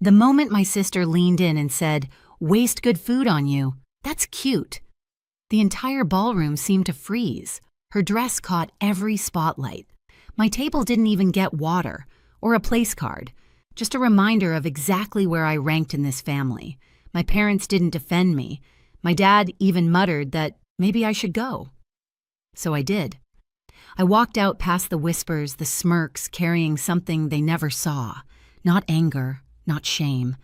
The moment my sister leaned in and said, "Waste good food on you. That's cute," the entire ballroom seemed to freeze. Her dress caught every spotlight. My table didn't even get water or a place card, just a reminder of exactly where I ranked in this family. My parents didn't defend me. My dad even muttered that maybe I should go. So I did. I walked out past the whispers, the smirks, carrying something they never saw. Not anger, not shame.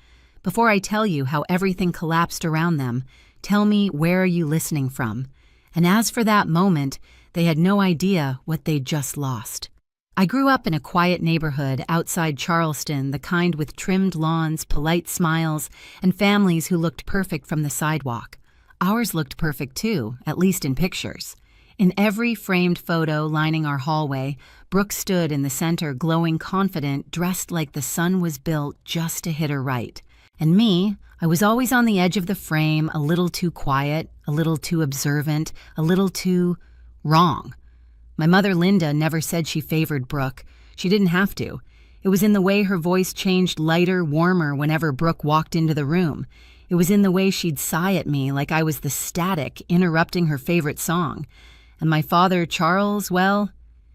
Before I tell you how everything collapsed around them, tell me, where are you listening from? And as for that moment, they had no idea what they'd just lost. I grew up in a quiet neighborhood outside Charleston, the kind with trimmed lawns, polite smiles, and families who looked perfect from the sidewalk. Ours looked perfect too, at least in pictures. In every framed photo lining our hallway, Brooke stood in the center, glowing confident, dressed like the sun was built just to hit her right. And me, I was always on the edge of the frame, a little too quiet, a little too observant, a little too wrong. My mother, Linda, never said she favored Brooke. She didn't have to. It was in the way her voice changed lighter, warmer whenever Brooke walked into the room. It was in the way she'd sigh at me like I was the static interrupting her favorite song. And my father, Charles, well,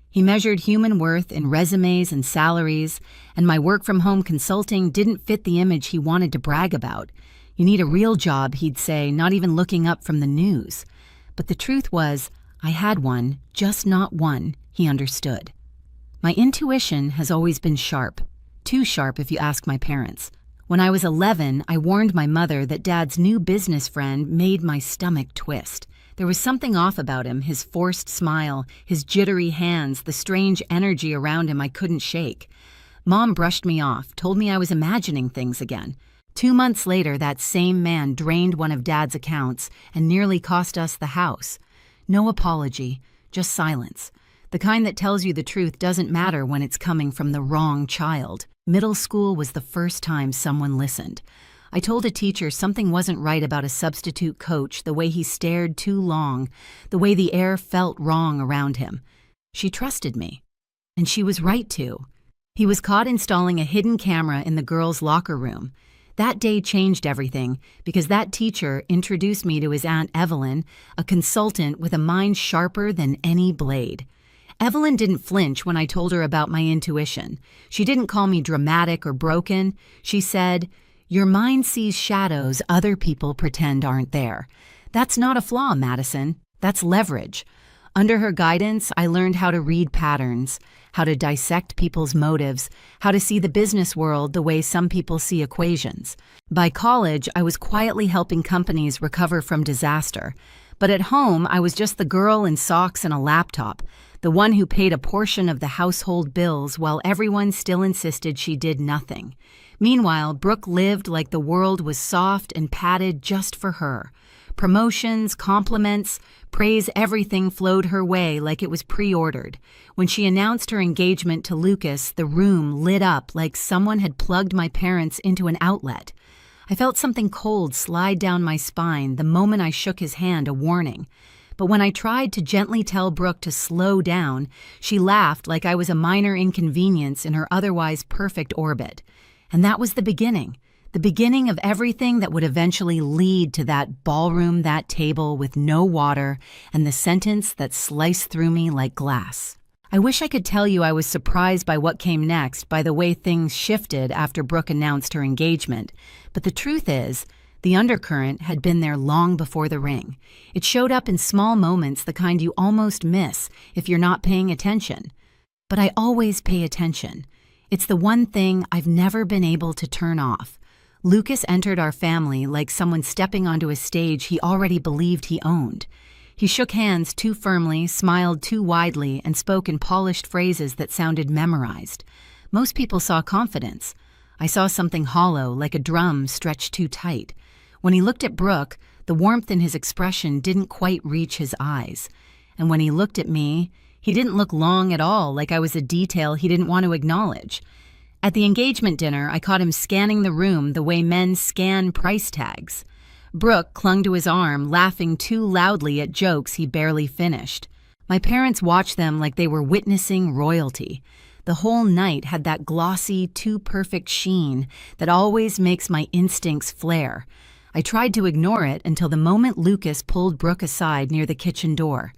he measured human worth in resumes and salaries, and my work-from-home consulting didn't fit the image he wanted to brag about. You need a real job, he'd say, not even looking up from the news. But the truth was, I had one, just not one, he understood. My intuition has always been sharp. Too sharp if you ask my parents. When I was 11, I warned my mother that Dad's new business friend made my stomach twist. There was something off about him, his forced smile, his jittery hands, the strange energy around him I couldn't shake. Mom brushed me off, told me I was imagining things again. 2 months later, that same man drained one of Dad's accounts and nearly cost us the house. No apology, just silence. The kind that tells you the truth doesn't matter when it's coming from the wrong child. Middle school was the first time someone listened. I told a teacher something wasn't right about a substitute coach, the way he stared too long, the way the air felt wrong around him. She trusted me. And she was right to. He was caught installing a hidden camera in the girls' locker room. That day changed everything because that teacher introduced me to his Aunt Evelyn, a consultant with a mind sharper than any blade. Evelyn didn't flinch when I told her about my intuition. She didn't call me dramatic or broken. She said, "Your mind sees shadows other people pretend aren't there. That's not a flaw, Madison. That's leverage." Under her guidance, I learned how to read patterns, how to dissect people's motives, how to see the business world the way some people see equations. By college, I was quietly helping companies recover from disaster. But at home, I was just the girl in socks and a laptop, the one who paid a portion of the household bills while everyone still insisted she did nothing. Meanwhile, Brooke lived like the world was soft and padded just for her. Promotions, compliments, praise, everything flowed her way like it was pre-ordered. When she announced her engagement to Lucas, the room lit up like someone had plugged my parents into an outlet. I felt something cold slide down my spine the moment I shook his hand, a warning. But when I tried to gently tell Brooke to slow down, she laughed like I was a minor inconvenience in her otherwise perfect orbit. And that was the beginning of everything that would eventually lead to that ballroom, that table with no water, and the sentence that sliced through me like glass. I wish I could tell you I was surprised by what came next, by the way things shifted after Brooke announced her engagement. But the truth is, the undercurrent had been there long before the ring. It showed up in small moments, the kind you almost miss if you're not paying attention. But I always pay attention. It's the one thing I've never been able to turn off. Lucas entered our family like someone stepping onto a stage he already believed he owned. He shook hands too firmly, smiled too widely, and spoke in polished phrases that sounded memorized. Most people saw confidence. I saw something hollow, like a drum stretched too tight. When he looked at Brooke, the warmth in his expression didn't quite reach his eyes. And when he looked at me, he didn't look long at all, like I was a detail he didn't want to acknowledge. At the engagement dinner, I caught him scanning the room the way men scan price tags. Brooke clung to his arm, laughing too loudly at jokes he barely finished. My parents watched them like they were witnessing royalty. The whole night had that glossy, too-perfect sheen that always makes my instincts flare. I tried to ignore it until the moment Lucas pulled Brooke aside near the kitchen door.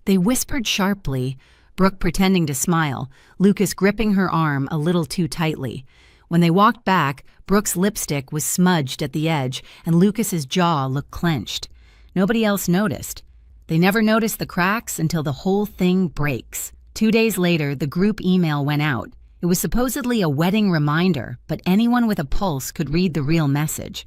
They whispered sharply, Brooke pretending to smile, Lucas gripping her arm a little too tightly. When they walked back, Brooke's lipstick was smudged at the edge and Lucas's jaw looked clenched. Nobody else noticed. They never noticed the cracks until the whole thing breaks. 2 days later, the group email went out. It was supposedly a wedding reminder, but anyone with a pulse could read the real message.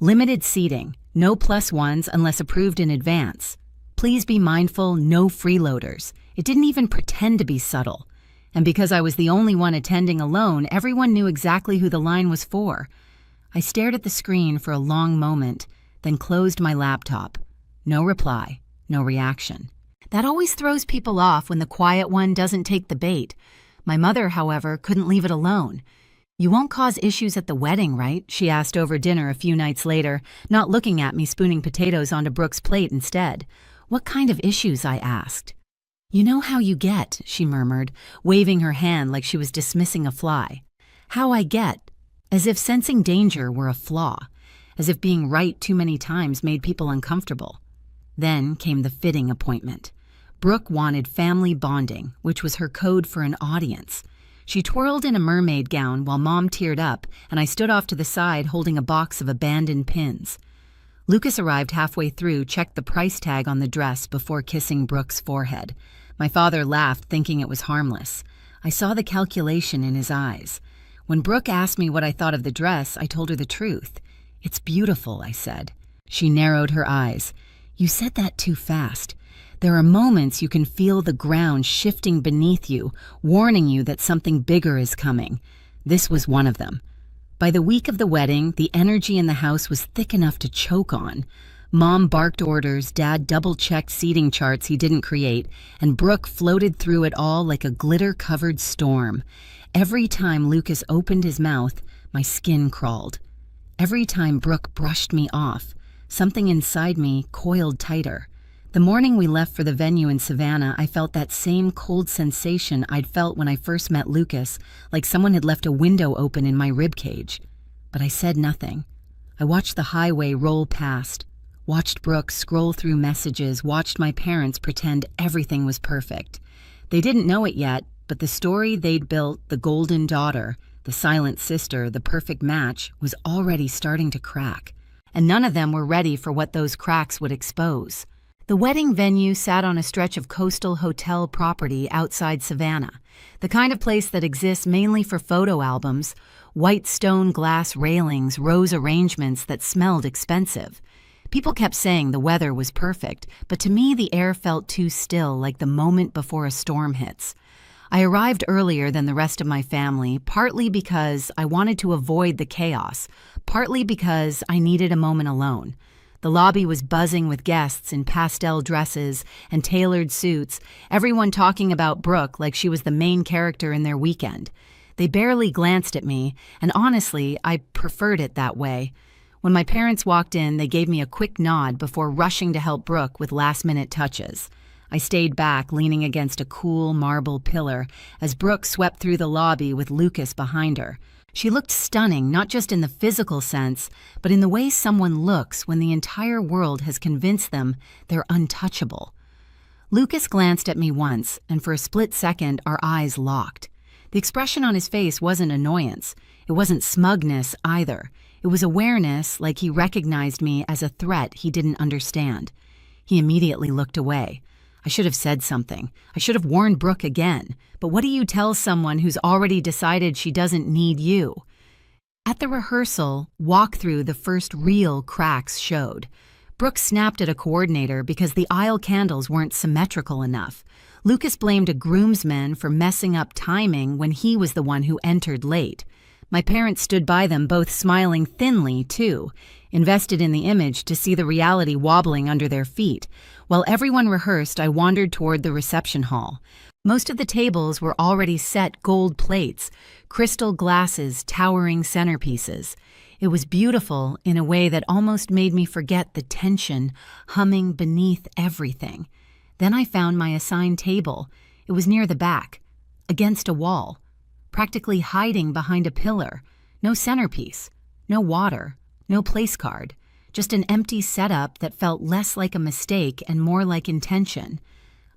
Limited seating, no +1s unless approved in advance. Please be mindful, no freeloaders. It didn't even pretend to be subtle. And because I was the only one attending alone, everyone knew exactly who the line was for. I stared at the screen for a long moment, then closed my laptop. No reply, no reaction. That always throws people off when the quiet one doesn't take the bait. My mother, however, couldn't leave it alone. "You won't cause issues at the wedding, right?" she asked over dinner a few nights later, not looking at me spooning potatoes onto Brooke's plate instead. "What kind of issues?" I asked. "You know how you get," she murmured, waving her hand like she was dismissing a fly. "How I get," as if sensing danger were a flaw, as if being right too many times made people uncomfortable. Then came the fitting appointment. Brooke wanted family bonding, which was her code for an audience. She twirled in a mermaid gown while Mom teared up, and I stood off to the side holding a box of abandoned pins. Lucas arrived halfway through, checked the price tag on the dress before kissing Brooke's forehead. My father laughed, thinking it was harmless. I saw the calculation in his eyes. When Brooke asked me what I thought of the dress, I told her the truth. "It's beautiful," I said. She narrowed her eyes. "You said that too fast. There are moments you can feel the ground shifting beneath you, warning you that something bigger is coming. This was one of them." By the week of the wedding, the energy in the house was thick enough to choke on. Mom barked orders, Dad double-checked seating charts he didn't create, and Brooke floated through it all like a glitter-covered storm. Every time Lucas opened his mouth, my skin crawled. Every time Brooke brushed me off, something inside me coiled tighter. The morning we left for the venue in Savannah, I felt that same cold sensation I'd felt when I first met Lucas, like someone had left a window open in my ribcage. But I said nothing. I watched the highway roll past, watched Brooke scroll through messages, watched my parents pretend everything was perfect. They didn't know it yet, but the story they'd built, the golden daughter, the silent sister, the perfect match, was already starting to crack. And none of them were ready for what those cracks would expose. The wedding venue sat on a stretch of coastal hotel property outside Savannah, the kind of place that exists mainly for photo albums, white stone glass railings, rose arrangements that smelled expensive. People kept saying the weather was perfect, but to me the air felt too still, like the moment before a storm hits. I arrived earlier than the rest of my family, partly because I wanted to avoid the chaos, partly because I needed a moment alone. The lobby was buzzing with guests in pastel dresses and tailored suits, everyone talking about Brooke like she was the main character in their weekend. They barely glanced at me, and honestly, I preferred it that way. When my parents walked in, they gave me a quick nod before rushing to help Brooke with last-minute touches. I stayed back, leaning against a cool marble pillar, as Brooke swept through the lobby with Lucas behind her. She looked stunning, not just in the physical sense, but in the way someone looks when the entire world has convinced them they're untouchable. Lucas glanced at me once, and for a split second our eyes locked. The expression on his face wasn't annoyance. It wasn't smugness either. It was awareness, like he recognized me as a threat he didn't understand. He immediately looked away. I should have said something. I should have warned Brooke again. But what do you tell someone who's already decided she doesn't need you? At the rehearsal walkthrough, the first real cracks showed. Brooke snapped at a coordinator because the aisle candles weren't symmetrical enough. Lucas blamed a groomsman for messing up timing when he was the one who entered late. My parents stood by them, both smiling thinly, too, invested in the image to see the reality wobbling under their feet. While everyone rehearsed, I wandered toward the reception hall. Most of the tables were already set gold plates, crystal glasses, towering centerpieces. It was beautiful in a way that almost made me forget the tension humming beneath everything. Then I found my assigned table. It was near the back. against a wall, practically hiding behind a pillar. No centerpiece, no water, no place card, just an empty setup that felt less like a mistake and more like intention.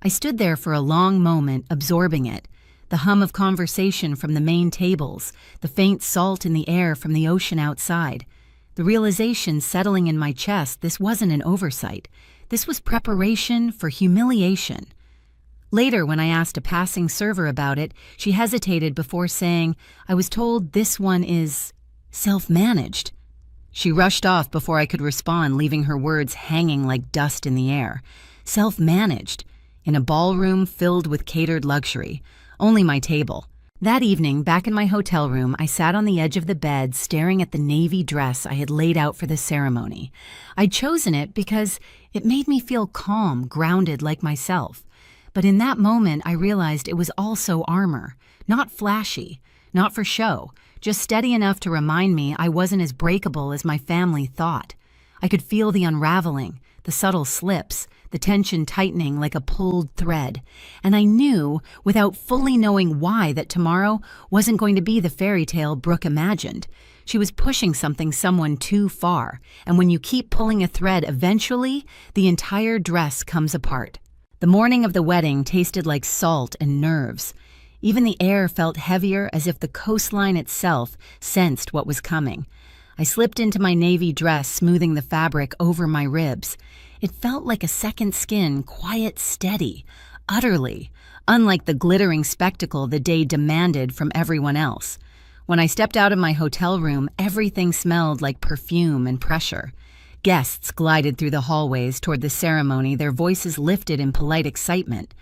I stood there for a long moment, absorbing it. The hum of conversation from the main tables, the faint salt in the air from the ocean outside. The realization settling in my chest this wasn't an oversight. This was preparation for humiliation. Later, when I asked a passing server about it, she hesitated before saying, "I was told this one is self-managed." She rushed off before I could respond, leaving her words hanging like dust in the air. Self-managed, in a ballroom filled with catered luxury. Only my table. That evening, back in my hotel room, I sat on the edge of the bed staring at the navy dress I had laid out for the ceremony. I'd chosen it because it made me feel calm, grounded like myself. But in that moment, I realized it was also armor. Not flashy, not for show, just steady enough to remind me I wasn't as breakable as my family thought. I could feel the unraveling, the subtle slips, the tension tightening like a pulled thread. And I knew, without fully knowing why, that tomorrow wasn't going to be the fairy tale Brooke imagined. She was pushing someone too far, and when you keep pulling a thread, eventually, the entire dress comes apart. The morning of the wedding tasted like salt and nerves. Even the air felt heavier, as if the coastline itself sensed what was coming. I slipped into my navy dress, smoothing the fabric over my ribs. It felt like a second skin, quiet, steady, utterly, unlike the glittering spectacle the day demanded from everyone else. When I stepped out of my hotel room, everything smelled like perfume and pressure. Guests glided through the hallways toward the ceremony, their voices lifted in polite excitement.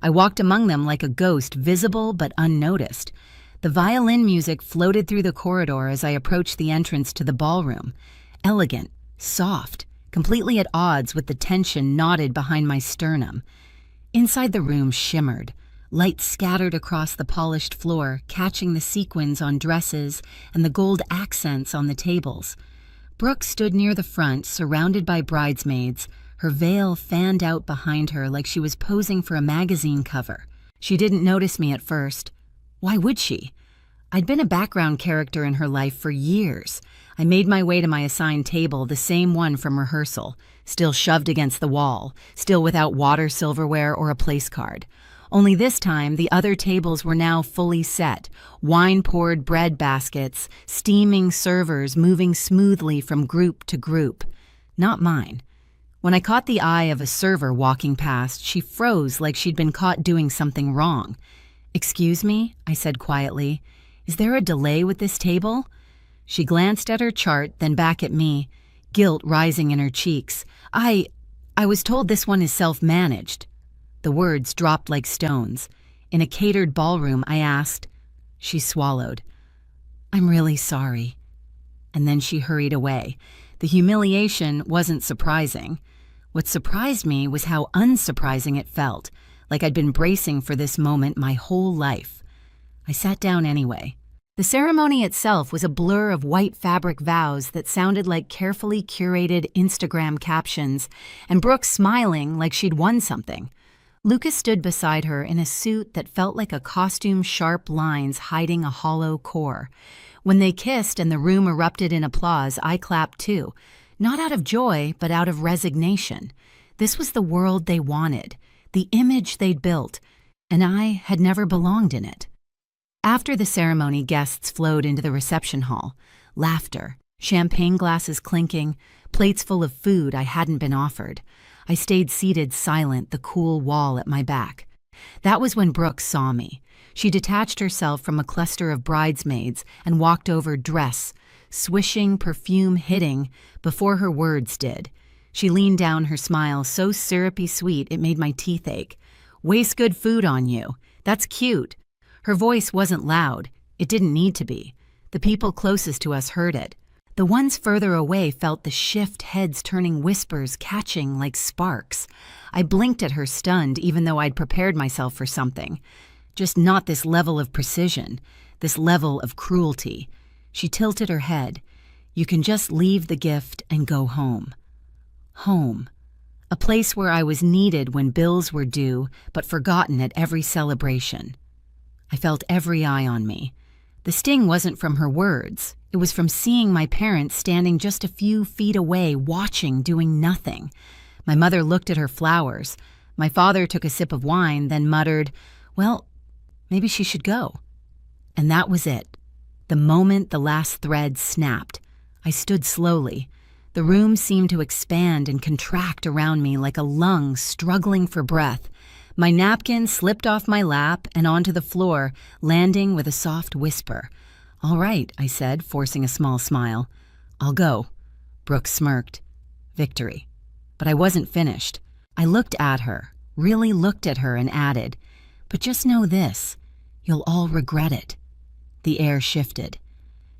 I walked among them like a ghost, visible but unnoticed. The violin music floated through the corridor as I approached the entrance to the ballroom. Elegant, soft, completely at odds with the tension knotted behind my sternum. Inside the room shimmered, light scattered across the polished floor, catching the sequins on dresses and the gold accents on the tables. Brooke stood near the front, surrounded by bridesmaids, her veil fanned out behind her like she was posing for a magazine cover. She didn't notice me at first. Why would she? I'd been a background character in her life for years. I made my way to my assigned table, the same one from rehearsal, still shoved against the wall, still without water, silverware, or a place card. Only this time, the other tables were now fully set, wine-poured bread baskets, steaming servers moving smoothly from group to group. Not mine. When I caught the eye of a server walking past, she froze like she'd been caught doing something wrong. "Excuse me," I said quietly. "Is there a delay with this table?" She glanced at her chart, then back at me, guilt rising in her cheeks. I was told this one is self-managed." The words dropped like stones. In a catered ballroom, I asked. She swallowed. "I'm really sorry." And then she hurried away. The humiliation wasn't surprising. What surprised me was how unsurprising it felt, like I'd been bracing for this moment my whole life. I sat down anyway. The ceremony itself was a blur of white fabric vows that sounded like carefully curated Instagram captions, and Brooke smiling like she'd won something. Lucas stood beside her in a suit that felt like a costume's sharp lines hiding a hollow core. When they kissed and the room erupted in applause, I clapped too. Not out of joy, but out of resignation. This was the world they wanted, the image they'd built, and I had never belonged in it. After the ceremony, guests flowed into the reception hall. Laughter, champagne glasses clinking, plates full of food I hadn't been offered. I stayed seated silent, the cool wall at my back. That was when Brooke saw me. She detached herself from a cluster of bridesmaids and walked over, dress, swishing, perfume hitting, before her words did. She leaned down, her smile so syrupy sweet it made my teeth ache. "Waste good food on you. That's cute." Her voice wasn't loud. It didn't need to be. The people closest to us heard it. The ones further away felt the shift, heads turning, whispers catching like sparks. I blinked at her, stunned, even though I'd prepared myself for something. Just not this level of precision, this level of cruelty. She tilted her head. "You can just leave the gift and go home." Home. A place where I was needed when bills were due, but forgotten at every celebration. I felt every eye on me. The sting wasn't from her words. It was from seeing my parents standing just a few feet away, watching, doing nothing. My mother looked at her flowers. My father took a sip of wine, then muttered, "Well, maybe she should go." And that was it. The moment the last thread snapped, I stood slowly. The room seemed to expand and contract around me like a lung struggling for breath. My napkin slipped off my lap and onto the floor, landing with a soft whisper. "All right," I said, forcing a small smile. "I'll go." Brooks smirked. Victory. But I wasn't finished. I looked at her, really looked at her, and added, "But just know this, you'll all regret it." The air shifted.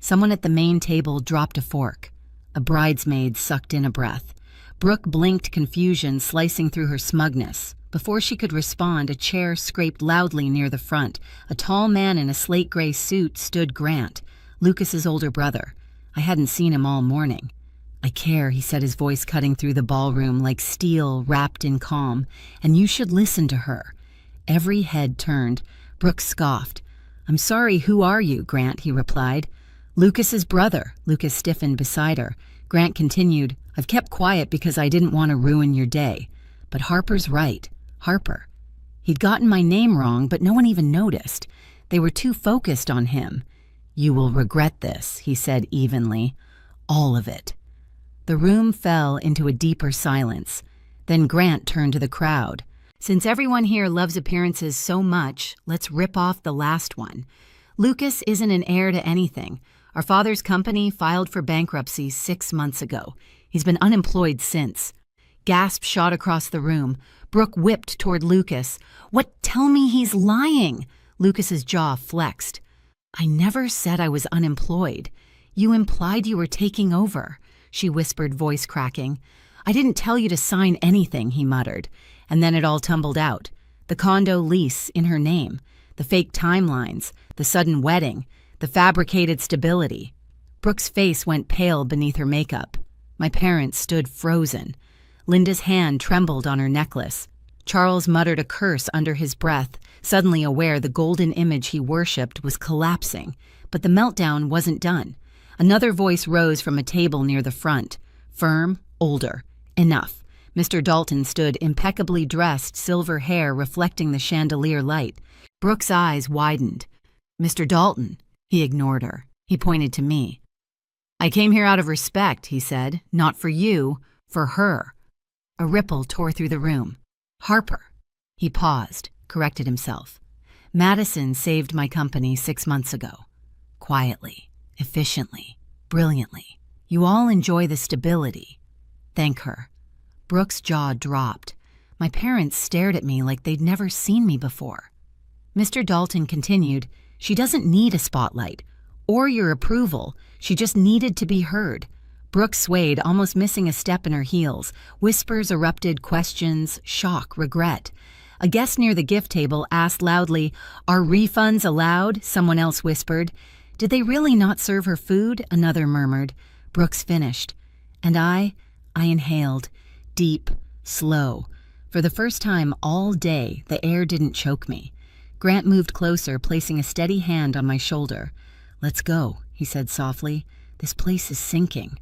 Someone at the main table dropped a fork. A bridesmaid sucked in a breath. Brooke blinked confusion slicing through her smugness. Before she could respond, a chair scraped loudly near the front. A tall man in a slate-gray suit stood Grant, Lucas's older brother. I hadn't seen him all morning. "I care," he said, his voice cutting through the ballroom like steel wrapped in calm, "and you should listen to her." Every head turned. Brooke scoffed. "I'm sorry, who are you?" Grant, he replied. "Lucas's brother." Lucas stiffened beside her. Grant continued, "I've kept quiet because I didn't want to ruin your day. But Harper's right. Harper." He'd gotten my name wrong, but no one even noticed. They were too focused on him. "You will regret this," he said evenly. "All of it." The room fell into a deeper silence. Then Grant turned to the crowd. "Since everyone here loves appearances so much, let's rip off the last one. Lucas isn't an heir to anything. Our father's company filed for bankruptcy 6 months ago. He's been unemployed since." Gasps shot across the room. Brooke whipped toward Lucas. "What? Tell me he's lying!" Lucas's jaw flexed. "I never said I was unemployed. You implied you were taking over," she whispered, voice cracking. "I didn't tell you to sign anything," he muttered. And then it all tumbled out. The condo lease in her name, the fake timelines, the sudden wedding, the fabricated stability. Brooke's face went pale beneath her makeup. My parents stood frozen. Linda's hand trembled on her necklace. Charles muttered a curse under his breath, suddenly aware the golden image he worshipped was collapsing. But the meltdown wasn't done. Another voice rose from a table near the front. Firm, older. Enough. Mr. Dalton stood impeccably dressed, silver hair reflecting the chandelier light. Brooke's eyes widened. "Mr. Dalton." He ignored her. He pointed to me. "I came here out of respect," he said. "Not for you, for her." A ripple tore through the room. "Harper." He paused, corrected himself. "Madison saved my company 6 months ago. Quietly, efficiently, brilliantly. You all enjoy the stability. Thank her." Brooke's jaw dropped. My parents stared at me like they'd never seen me before. Mr. Dalton continued, "She doesn't need a spotlight or your approval. She just needed to be heard." Brooke swayed, almost missing a step in her heels. Whispers erupted, questions, shock, regret. A guest near the gift table asked loudly, "Are refunds allowed?" Someone else whispered. "Did they really not serve her food?" Another murmured. Brooks finished. And I inhaled. Deep, slow. For the first time all day, the air didn't choke me. Grant moved closer, placing a steady hand on my shoulder. "Let's go," he said softly. "This place is sinking."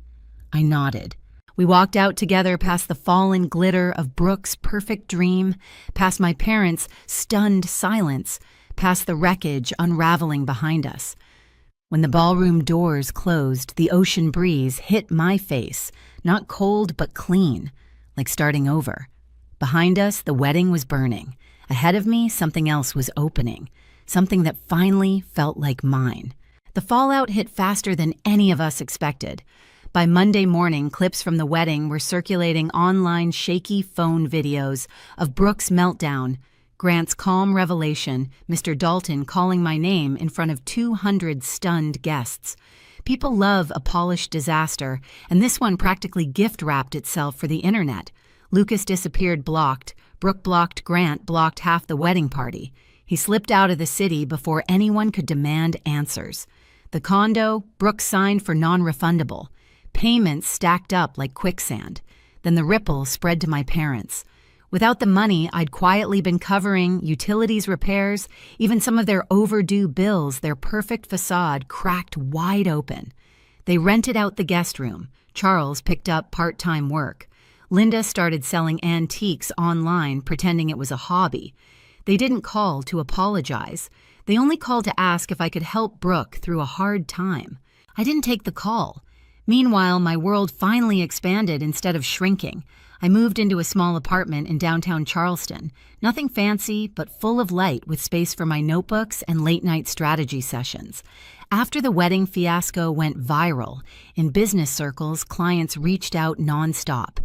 I nodded. We walked out together past the fallen glitter of Brooke's perfect dream, past my parents' stunned silence, past the wreckage unraveling behind us. When the ballroom doors closed, the ocean breeze hit my face, not cold but clean, like starting over. Behind us, the wedding was burning. Ahead of me, something else was opening, something that finally felt like mine. The fallout hit faster than any of us expected. By Monday morning, clips from the wedding were circulating online, shaky phone videos of Brooke's meltdown, Grant's calm revelation, Mr. Dalton calling my name in front of 200 stunned guests. People love a polished disaster, and this one practically gift-wrapped itself for the internet. Lucas disappeared blocked. Brooke blocked Grant, blocked half the wedding party. He slipped out of the city before anyone could demand answers. The condo, Brooke signed for non-refundable. Payments stacked up like quicksand. Then the ripple spread to my parents. Without the money, I'd quietly been covering utilities repairs, even some of their overdue bills, their perfect facade cracked wide open. They rented out the guest room. Charles picked up part-time work. Linda started selling antiques online, pretending it was a hobby. They didn't call to apologize. They only called to ask if I could help Brooke through a hard time. I didn't take the call. Meanwhile, my world finally expanded instead of shrinking. I moved into a small apartment in downtown Charleston. Nothing fancy, but full of light with space for my notebooks and late-night strategy sessions. After the wedding fiasco went viral, in business circles, clients reached out nonstop.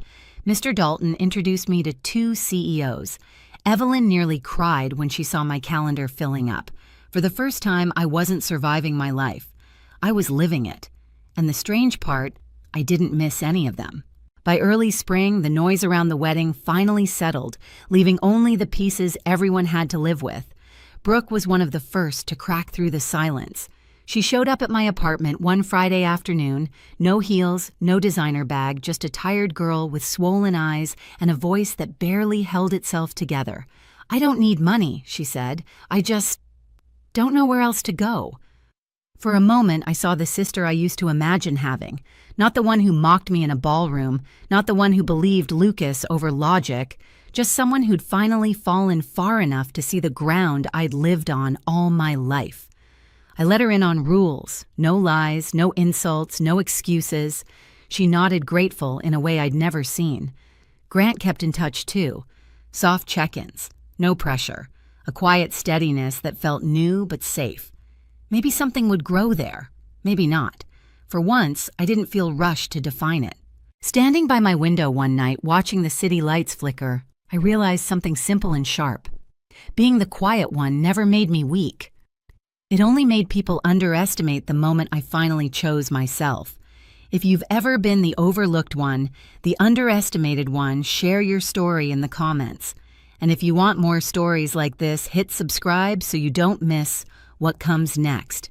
Mr. Dalton introduced me to 2 CEOs. Evelyn nearly cried when she saw my calendar filling up. For the first time, I wasn't surviving my life. I was living it. And the strange part, I didn't miss any of them. By early spring, the noise around the wedding finally settled, leaving only the pieces everyone had to live with. Brooke was one of the first to crack through the silence. She showed up at my apartment one Friday afternoon, no heels, no designer bag, just a tired girl with swollen eyes and a voice that barely held itself together. "I don't need money," she said. "I just don't know where else to go." For a moment, I saw the sister I used to imagine having. Not the one who mocked me in a ballroom, not the one who believed Lucas over logic, just someone who'd finally fallen far enough to see the ground I'd lived on all my life. I let her in on rules, no lies, no insults, no excuses. She nodded grateful in a way I'd never seen. Grant kept in touch too. Soft check-ins, no pressure, a quiet steadiness that felt new but safe. Maybe something would grow there, maybe not. For once, I didn't feel rushed to define it. Standing by my window one night, watching the city lights flicker, I realized something simple and sharp. Being the quiet one never made me weak. It only made people underestimate the moment I finally chose myself. If you've ever been the overlooked one, the underestimated one, share your story in the comments. And if you want more stories like this, hit subscribe so you don't miss what comes next.